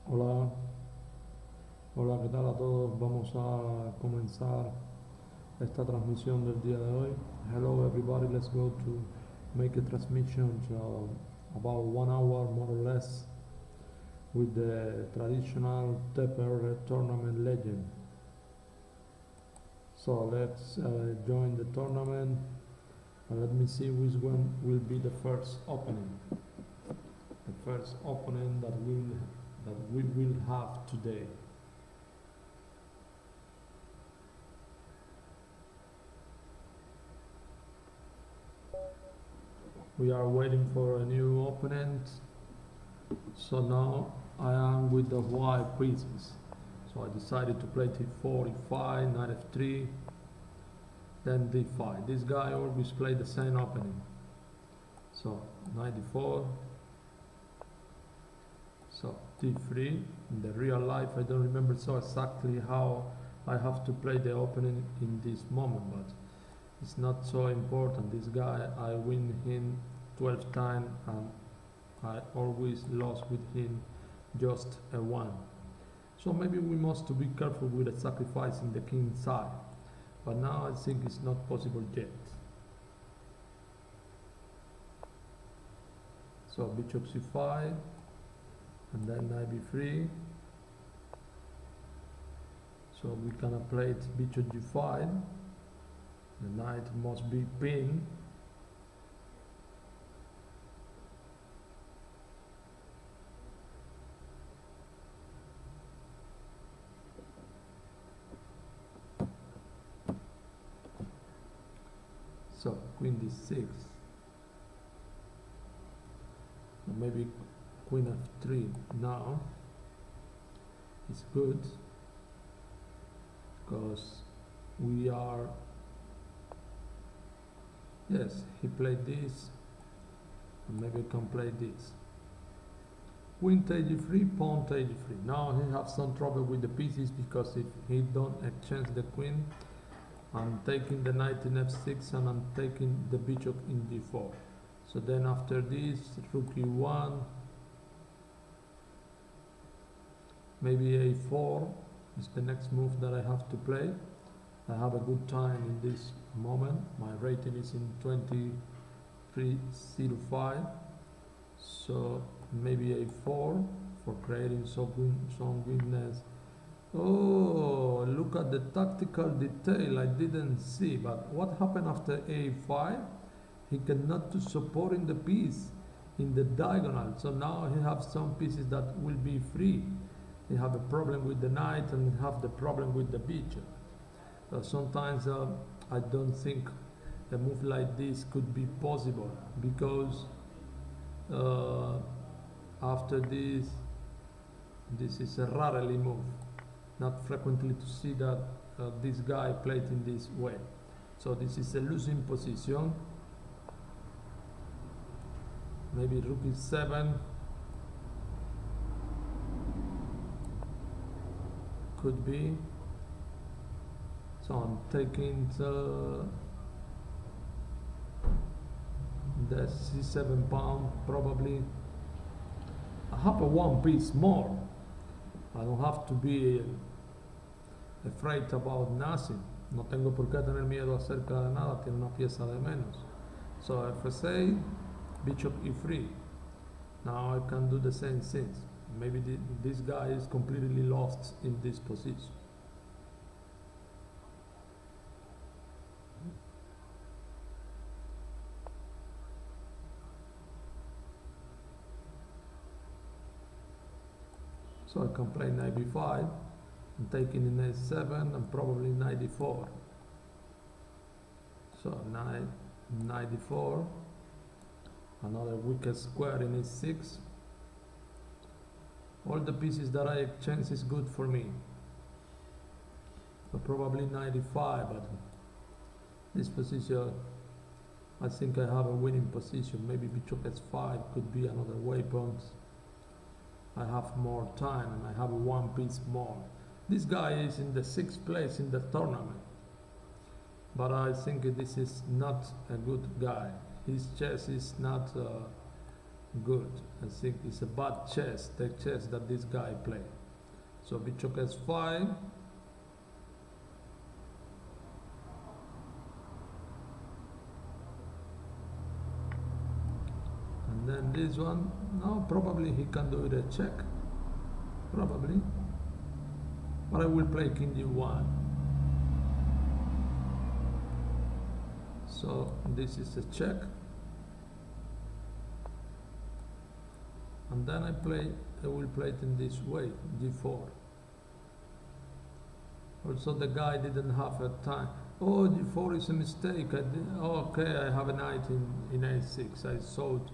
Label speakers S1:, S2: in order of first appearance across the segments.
S1: Hola, hola, ¿qué tal a todos? Vamos a comenzar esta transmisión del día de hoy. Hello everybody, let's go to make a transmission about 1 hour more or less with the traditional Tepper tournament legend. So let's join the tournament and let me see which one will be the first opening. The first opponent that we will have today. We are waiting for a new opponent. So now I am with the white pieces. So I decided to play t4, e5, knight f3, then d5. This guy always played the same opening. So knight d4, so d3. In the real life I don't remember so exactly how I have to play the opening in this moment, but it's not so important. This guy, I win him 12 times and I always lost with him just a 1. So maybe we must to be careful with the sacrificing the king side. But now I think it's not possible yet. So bishop c5 and then knight b3. So we gonna play it bishop g5. The knight must be pinned. So queen d6. Maybe queen f3 now is good because we are, yes, he played this and maybe can play this. Queen takes g3, pawn takes g3. Now he has some trouble with the pieces because if he don't exchange the queen, I'm taking the knight in f6 and I'm taking the bishop in g4. So then after this, rook e1, maybe a4 is the next move that I have to play. I have a good time in this moment. My rating is in 2305. So maybe a4 for creating some weakness. Oh, look at the tactical detail I didn't see. But what happened after a5? He cannot do supporting the piece in the diagonal. So now he have some pieces that will be free. He have a problem with the knight and have the problem with the bishop. Sometimes I don't think a move like this could be possible because after this is a rarely move. Not frequently to see that this guy played in this way. So this is a losing position. Maybe rook e7 could be. So I'm taking the c7 pawn probably. I have a one piece more. I don't have to be afraid about nothing. No tengo por qué tener miedo acerca de nada, tiene una pieza de menos. So f6, bishop e3. Now I can do the same things. Maybe this guy is completely lost in this position. So I can play knight b5, I'm taking in a7 and probably knight d4. So knight d4, another weakest square in e6. All the pieces that I exchange is good for me. So probably knight d5, but this position, I think I have a winning position. Maybe bishop s5 could be another weapon. I have more time and I have one piece more. This guy is in the 6th place in the tournament, but I think this is not a good guy. His chess is not Good. I think it's a bad chess, the chess that this guy played. So bishop s5. And then this one, no, probably he can do it a check. Probably. But I will play king d1. So this is a check. And then I will play it in this way, d4. Also the guy didn't have a time. Oh, d4 is a mistake. Okay, I have a knight in a6. I thought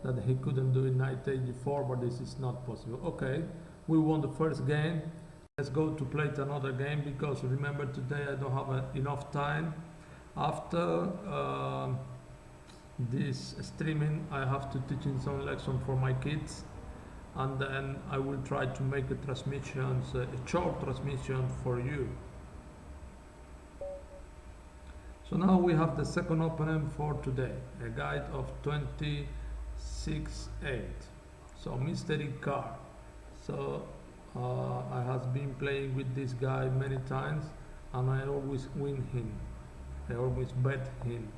S1: that he couldn't do it knight a4, but this is not possible. Okay, we won the first game. Let's go to play another game, because remember today I don't have enough time. After this streaming, I have to teach in some lesson for my kids, and then I will try to make a short transmission for you. So now we have the second opponent for today, a guy of 26-8. So mystery card. So I have been playing with this guy many times, and I always win him. I always bet him.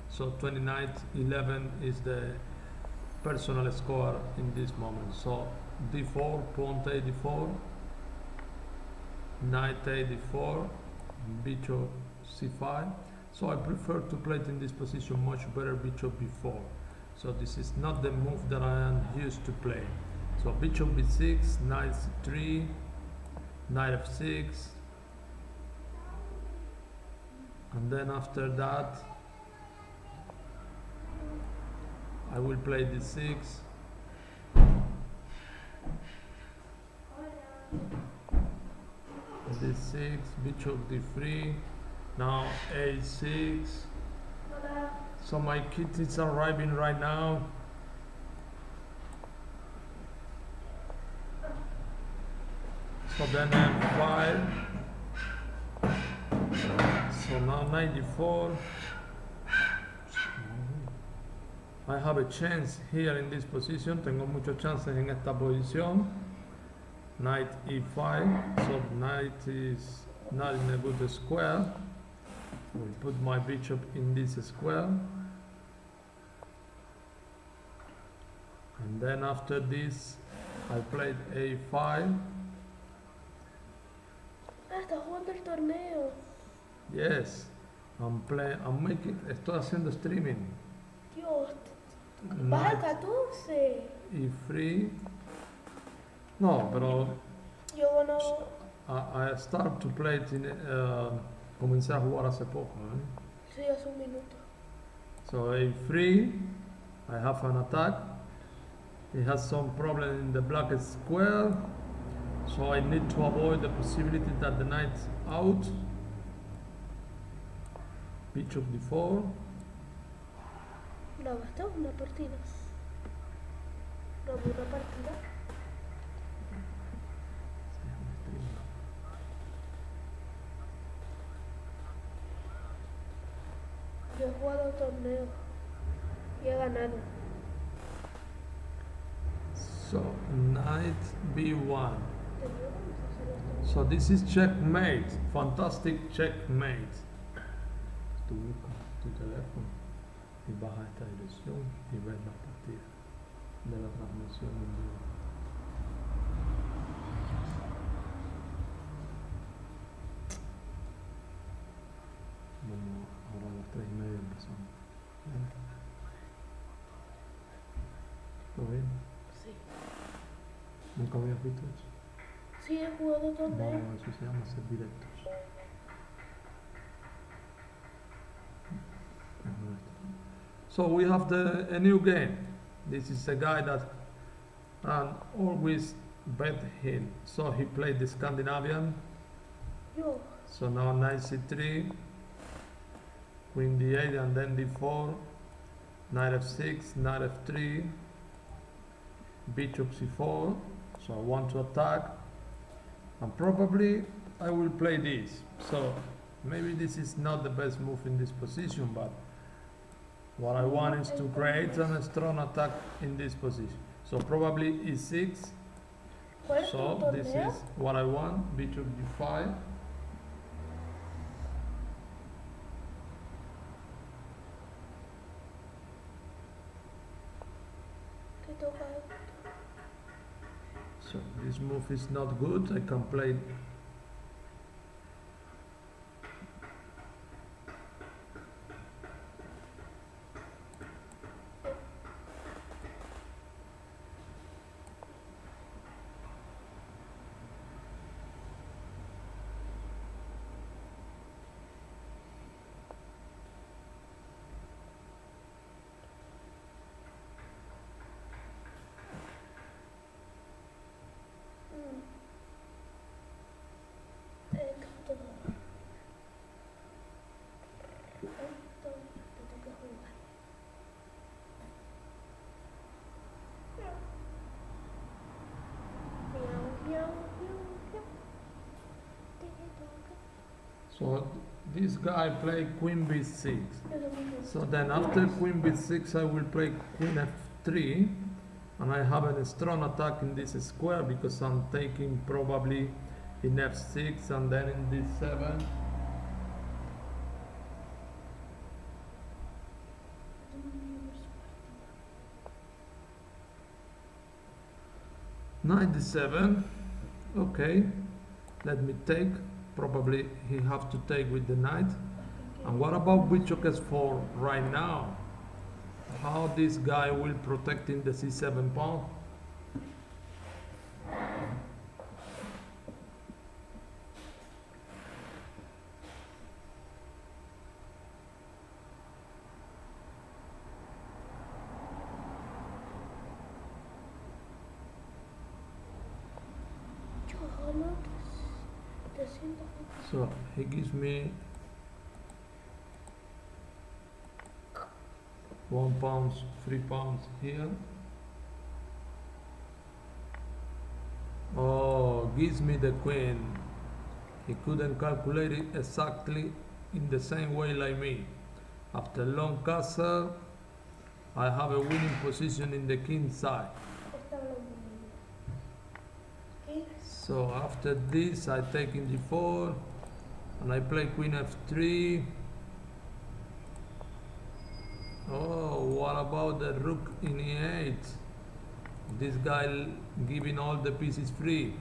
S1: So 29-11 is the personal score in this moment. So d4, pawn to d4, knight a4, bishop c5. So I prefer to play it in this position much better, bishop b4. So this is not the move that I am used to play. So bishop b6, knight c3, knight f6, and then after that I will play d6, d6, bishop d3, now a6. So my kid is arriving right now. So then f5. So now 94. I have a chance here in this position. Tengo muchos chances en esta posición. Knight e5. So knight is not in a good square. We'll put my bishop in this square. And then after this, I played a5.
S2: ¿Estás jugando el torneo?
S1: Yes, estoy haciendo streaming.
S2: Dios, vas al 14.
S1: Y free. No, pero
S2: Yo no.
S1: I start to play it comencé a jugar hace poco.
S2: Sí, hace un minuto.
S1: So a free, I have an attack. It has some problem in the black square. So I need to avoid the possibility that the knight's out. Bishop d4.
S2: ¿Grabaste una partida? ¿Grabó una partida? Yo he jugado torneos y he ganado.
S1: So knight b1. So this is checkmate. Fantastic checkmate. Tú buscas tu teléfono y baja esta dirección y ves la partida de la transmisión en vivo. Bueno, ahora a las 3:30 empezamos. ¿Vale? ¿Todo bien?
S2: Sí.
S1: ¿Nunca habías visto eso?
S2: Sí, he jugado torneos.
S1: No, eso se llama hacer directos. So we have a new game. This is a guy that always bet him. So he played the Scandinavian.
S2: Yo.
S1: So now knight c3, queen d8, and then d4, knight f6, knight f3, bishop c4. So I want to attack, and probably I will play this. So maybe this is not the best move in this position, but what I want is to create a strong attack in this position. So probably e6.
S2: ¿Cuál es tu
S1: So this
S2: torneo?
S1: is what I want. Bishop g5.
S2: ¿Qué toca?
S1: So this move is not good. I can play.
S2: Esto te toca jugar. Miau, miau, miau, miau. Te toca.
S1: So this guy played queen b6.
S2: Es lo mismo.
S1: So then after queen b6 I will play queen f3, and I have a strong attack in this square because I'm taking probably in f6 and then in d7. Knight d7. Okay, let me take. Probably he have to take with the knight. And what about bishop s4 right now? How this guy will protect in the c7 pawn?
S2: Yo gano 300.
S1: So he gives me 1 pound, 3 pounds here. Oh, gives me the queen. He couldn't calculate it exactly in the same way like me. After long castle, I have a winning position in the king side.
S2: Está hablando de mí.
S1: So after this, I take in g4, and I play queen f3. Oh, what about the rook in e8? This guy giving all the pieces free.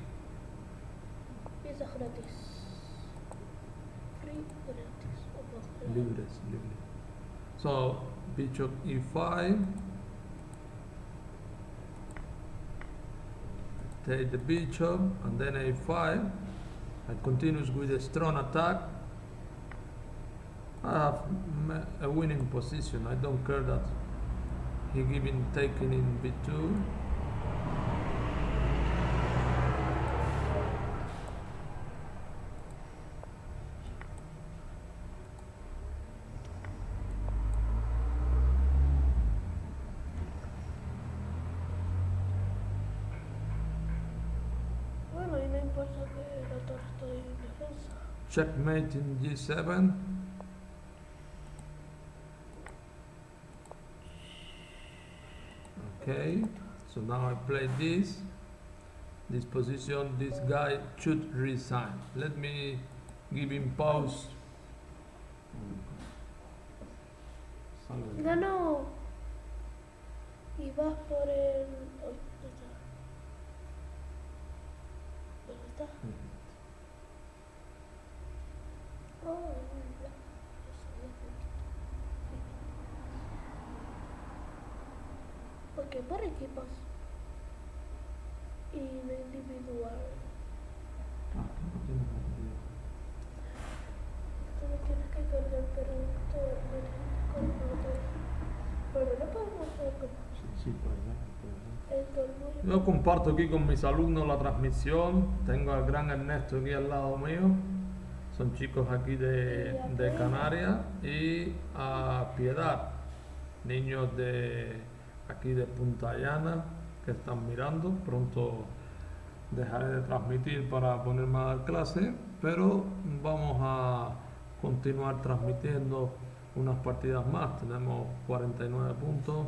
S2: Piezas gratis. Free gratis. O bajo.
S1: Libres, libres. So bishop e5. Take the bishop and then a5. I continues with a strong attack. I have a winning position. I don't care that he giving taking in b2.
S2: Bueno, y no importa que la torre esté en defensa.
S1: Checkmate in g7. Okay, so now I play this position. This guy should resign. Let me give him pause.
S2: Ganó. Y vas por el. ¿Dónde está? ¿Dónde está? Oh, en el blanco. Ok, por equipos. Y no individual. Tú me tienes que cargar, pero todo me tienes que cargar. Pero no podemos hacer como
S1: Sí, por allá.
S2: el torneo.
S1: Yo comparto aquí con mis alumnos la transmisión. Tengo al gran Ernesto aquí al lado mío. Son chicos aquí de Canarias. Y a Piedad, niños de aquí de Punta Llana que están mirando. Pronto dejaré de transmitir para ponerme a dar clase, pero vamos a continuar transmitiendo unas partidas más. Tenemos 49 puntos.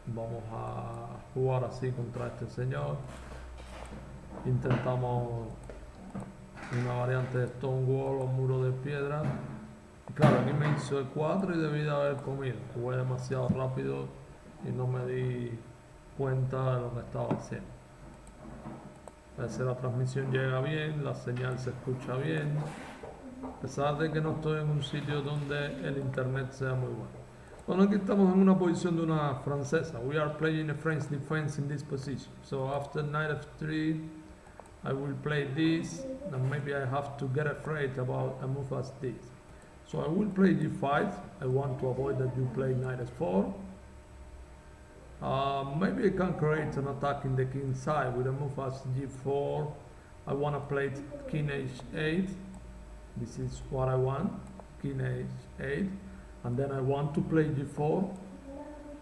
S1: Vamos a jugar así contra este señor. Intentamos una variante de Stonewall o muro de piedra. Y claro, aquí me hizo el 4 y debí de haber comido. Jugué demasiado rápido y no me di cuenta de lo que estaba haciendo. Parece que la transmisión llega bien, la señal se escucha bien, a pesar de que no estoy en un sitio donde el internet sea muy bueno. Bueno, aquí estamos en una posición de una francesa. We are playing a French defense in this position. So after knight f3, I will play this, and maybe I have to get afraid about a move as this. So I will play d5. I want to avoid that you play knight s4. Maybe I can create an attack in the king side with a move as g4. I want to play king h8. This is what I want, king h8. And then I want to play g4.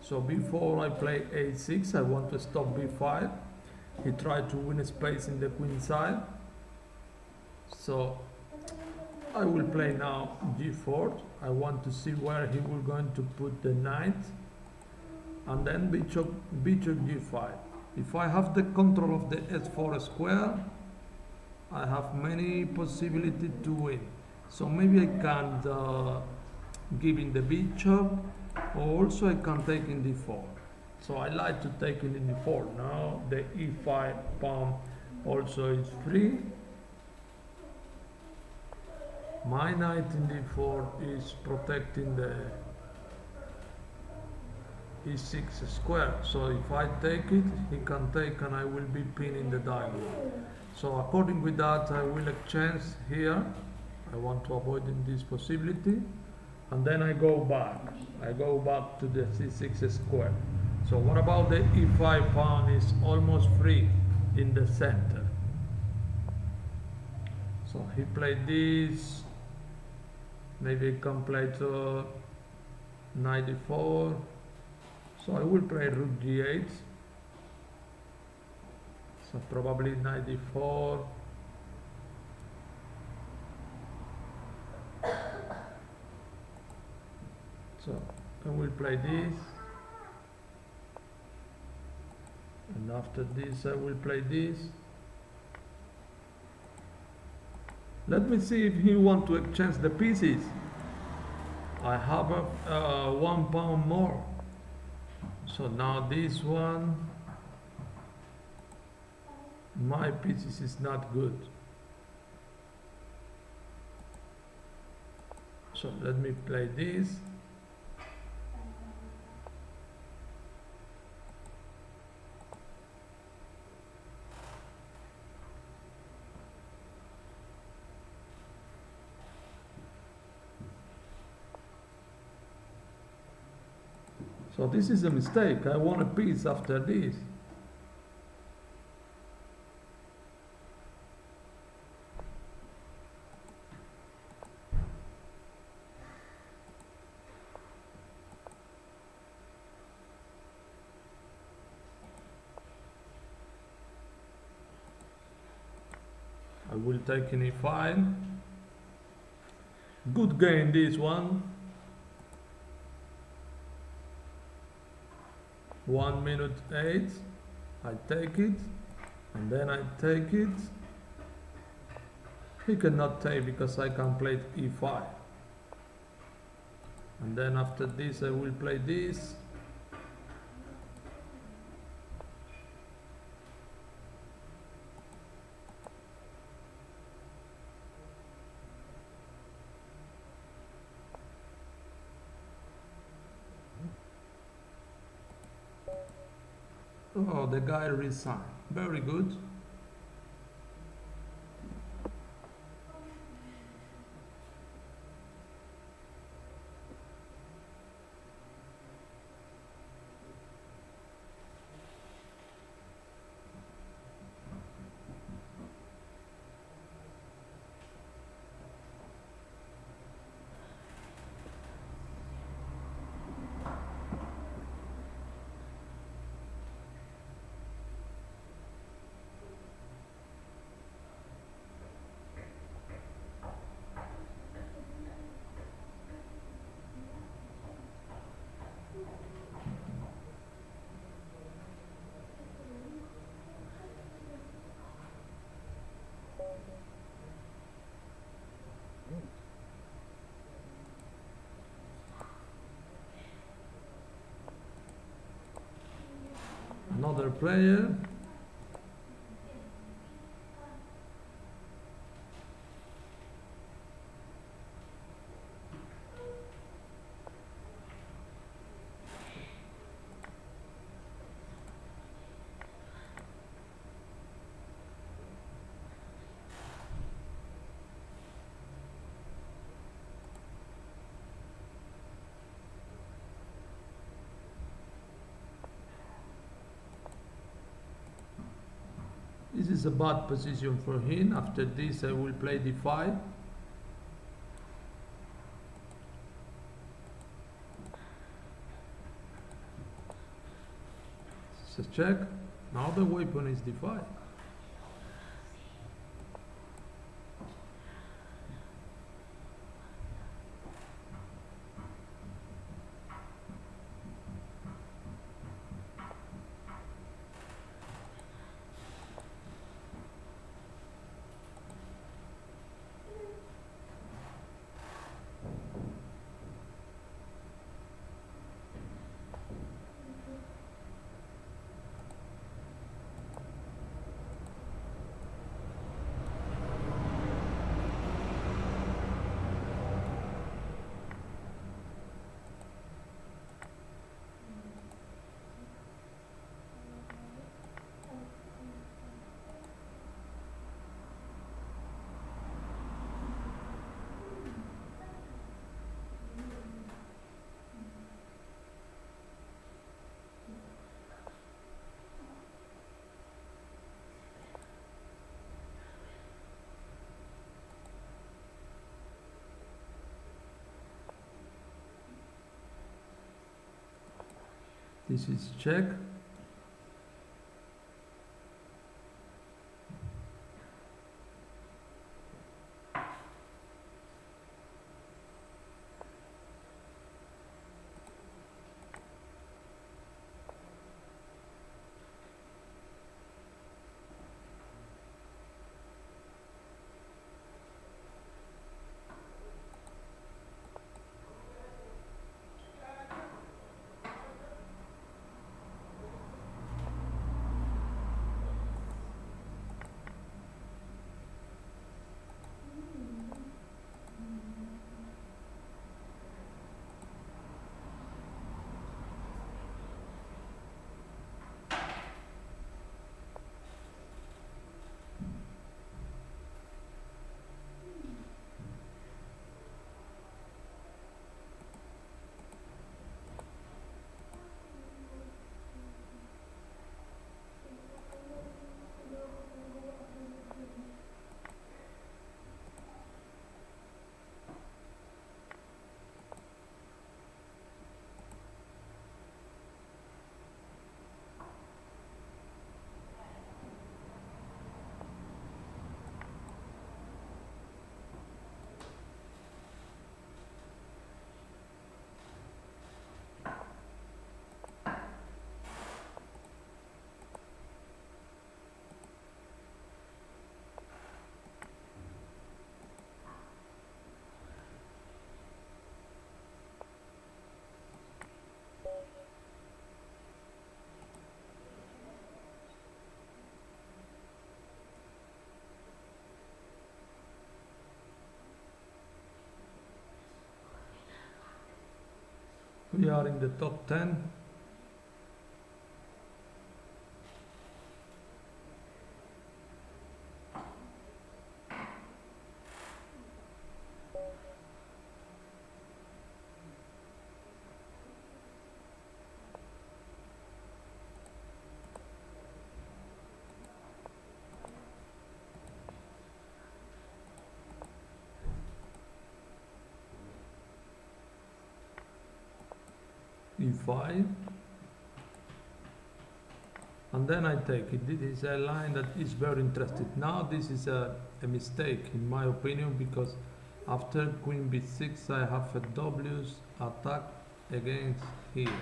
S1: So b4 I play a6. I want to stop b5. He tried to win space in the queen side. So I will play now g4. I want to see where he will going to put the knight. And then bishop g5. If I have the control of the s4 square, I have many possibilities to win. So maybe I can give in the bishop, or also I can take in d4. So I like to take in d4. Now the e5 pawn also is free. My knight in d4 is protecting the e6 square. So if I take it, he can take and I will be pinning the diagonal. So according with that, I will exchange here. I want to avoid this possibility. And then I go back. I go back to the c6 square. So what about the e5 pawn is almost free in the center. So he played this. Maybe he can play to knight d4. So I will play rook g8. So probably knight d4. So I will play this. And after this I will play this. Let me see if he want to exchange the pieces. I have a 1 pawn more. So now this one, my pieces is not good. So let me play this. So this is a mistake. I want a piece after this. I will take an e5. Good game this one. 1 minute 8. I take it, and then I take it. He cannot take because I can play e5. And then after this I will play this. Oh, the guy resigned. Very good. another player. This is a bad position for him. After this I will play d5. It's a check. Now the weapon is d5. This is check. We are in the top 10. E5, and then I take it. This is a line that is very interesting. Now this is a mistake in my opinion, because after queen b6 I have a W's attack against here.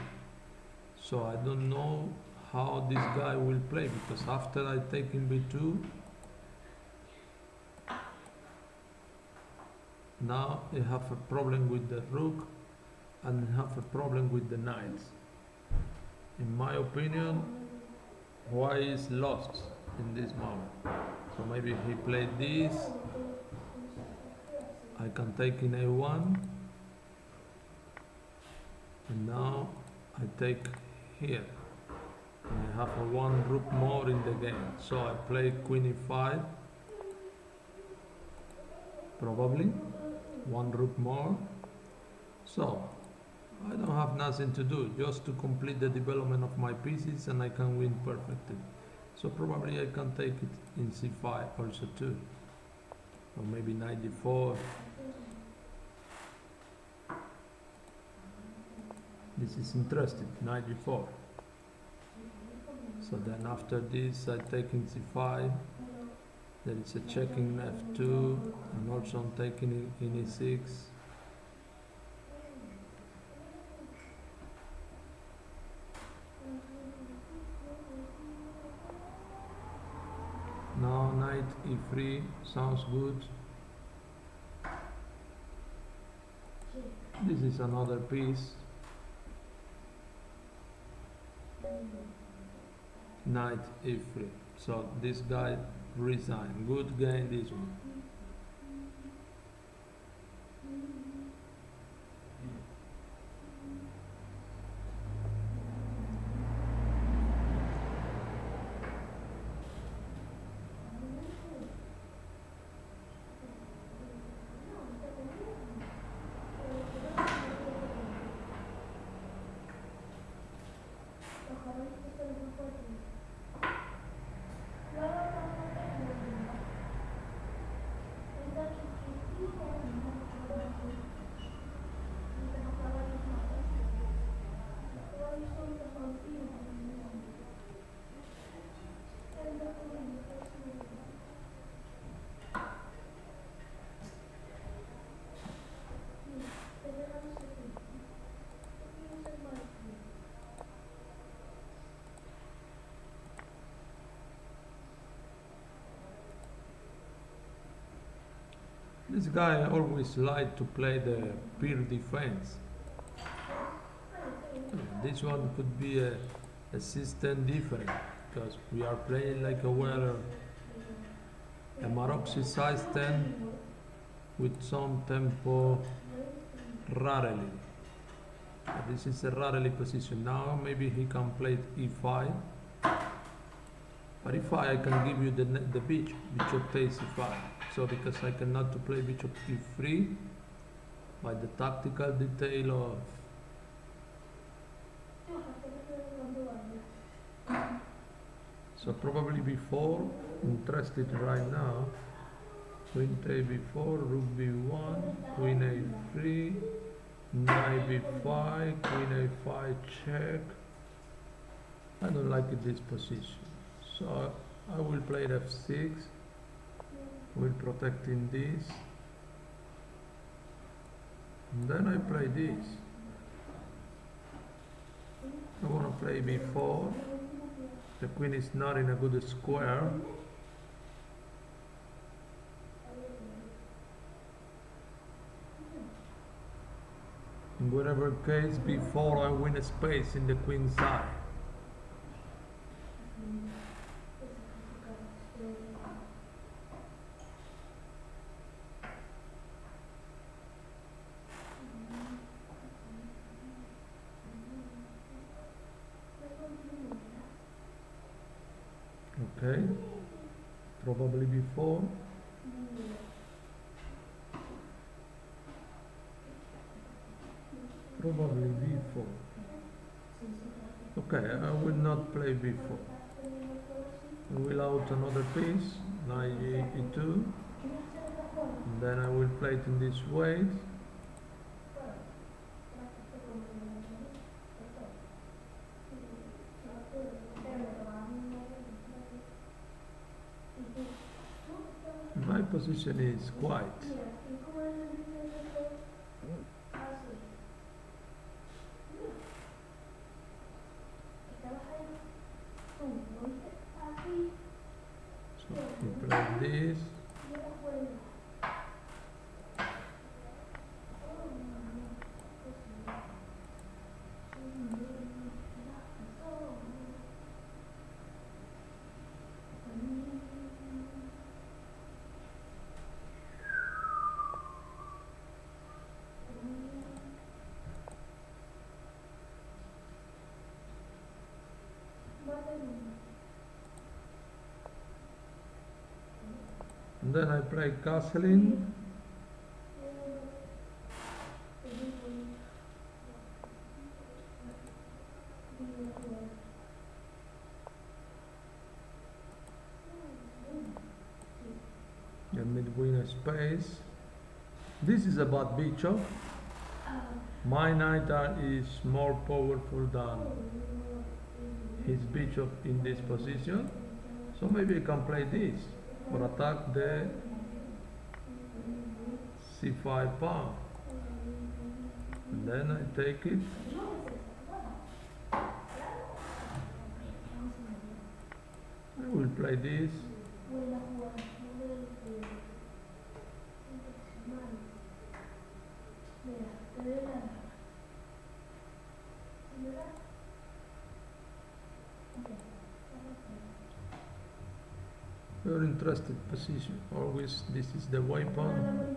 S1: So I don't know how this guy will play, because after I take in b2, now I have a problem with the rook and have a problem with the knights. In my opinion, why is lost in this moment. So maybe he played this, I can take in a1, and now I take here. And I have a one rook more in the game. So I play queen e5, probably, one rook more. So I don't have nothing to do, just to complete the development of my pieces, and I can win perfectly. So probably I can take it in c5 also too, or maybe knight d4. This is interesting, knight d4. So then after this I take in c5, there is a check in f2, and also I'm taking in e6. Now knight e3 sounds good. This is another piece. Knight e3. So this guy resigned. Good game this one. This guy always liked to play the peer defense. This one could be a system different, because we are playing like a Maroczy system with some tempo rarely. This is a rarely position. Now maybe he can play e5. But if I can give you the bishop takes e5. So because I cannot to play bishop e3 by the tactical detail of so probably b4, interested right now, queen take b4, rook b1, queen a3, knight b5, queen a5 check. I don't like this position, so I will play f6, will protecting this, and then I play this. I want to play b4. The queen is not in a good square. In whatever case, b4 I win a space in the queen side. Okay, probably b4. Probably b4. Okay, I will not play b4. I will out another piece, knight e2. And then I will play it in this way. My position is quiet. So we play this. And then I play castling. And between a space. This is about bishop. My knight is more powerful than his bishop in this position. So maybe I can play this or attack the c5 pawn. And then I take it. I will play this. Very interesting position. Always this is the weapon.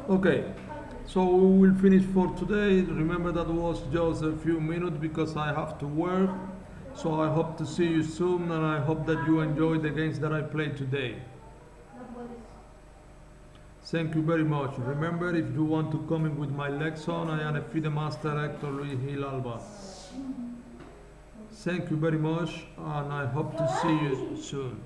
S1: Okay, so we will finish for today. Remember that was just a few minutes because I have to work. So I hope to see you soon and I hope that you enjoyed the games that I played today. Thank you very much. Remember, if you want to come in with my lesson, I am a FIDE Master Hector Luis Gil Alba. Thank you very much and I hope to see you soon.